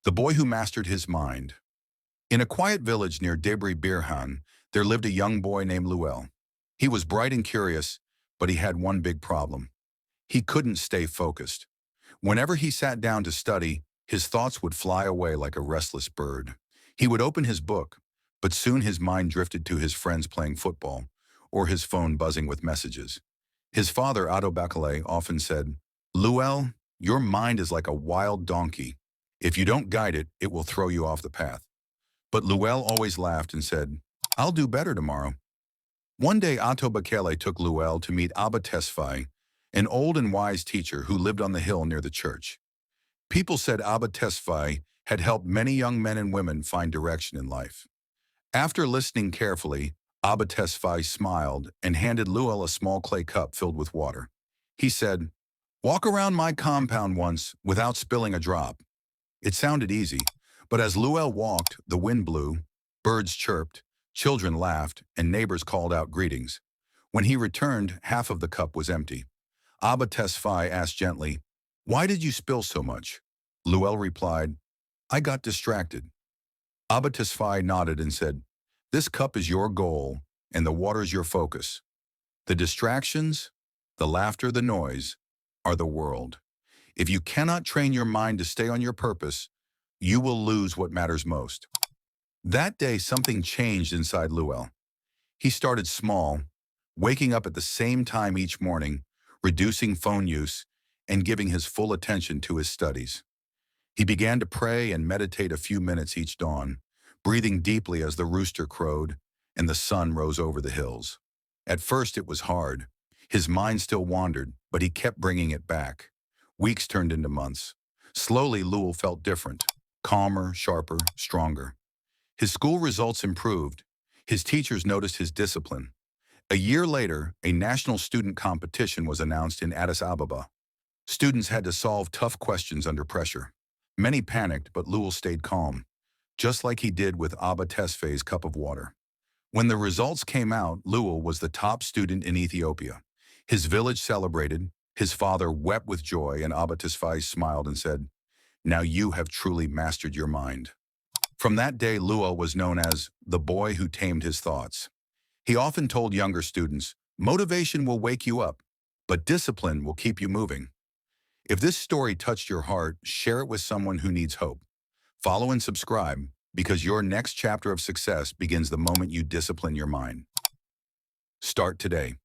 The Boy Who Mastered His Mind. In a quiet village near Debri Birhan, there lived a young boy named Luel. He was bright and curious, but he had one big problem. He couldn't stay focused. Whenever he sat down to study, his thoughts would fly away like a restless bird. He would open his book, but soon his mind drifted to his friends playing football or his phone buzzing with messages. His father, Otto Bakale, often said, "Luel, your mind is like a wild donkey. If you don't guide it, it will throw you off the path." But Luel always laughed and said, "I'll do better tomorrow." One day, Otto Bakale took Luel to meet Abba Tesfaye, an old and wise teacher who lived on the hill near the church. People said Abba Tesfaye had helped many young men and women find direction in life. After listening carefully, Abba Tesfaye smiled and handed Luel a small clay cup filled with water. He said, "Walk around my compound once without spilling a drop." It sounded easy, but as Luel walked, the wind blew, birds chirped, children laughed, and neighbors called out greetings. When he returned, half of the cup was empty. Abba Tesfaye asked gently, "Why did you spill so much?" Luel replied, "I got distracted." Abba Tesfaye nodded and said, "This cup is your goal, and the water's your focus. The distractions, the laughter, the noise, are the world. If you cannot train your mind to stay on your purpose, you will lose what matters most." That day, something changed inside Luel. He started small, waking up at the same time each morning, reducing phone use, and giving his full attention to his studies. He began to pray and meditate a few minutes each dawn, breathing deeply as the rooster crowed and the sun rose over the hills. At first it was hard. His mind still wandered, but he kept bringing it back. Weeks turned into months. Slowly, Luel felt different, calmer, sharper, stronger. His school results improved. His teachers noticed his discipline. A year later, a national student competition was announced in Addis Ababa. Students had to solve tough questions under pressure. Many panicked, but Luel stayed calm, just like he did with Abba Tesfaye's cup of water. When the results came out, Luel was the top student in Ethiopia. His village celebrated, his father wept with joy, and Abba Tesfaye smiled and said, "Now you have truly mastered your mind." From that day, Luel was known as the boy who tamed his thoughts. He often told younger students, "Motivation will wake you up, but discipline will keep you moving." If this story touched your heart, share it with someone who needs hope. Follow and subscribe, because your next chapter of success begins the moment you discipline your mind. Start today.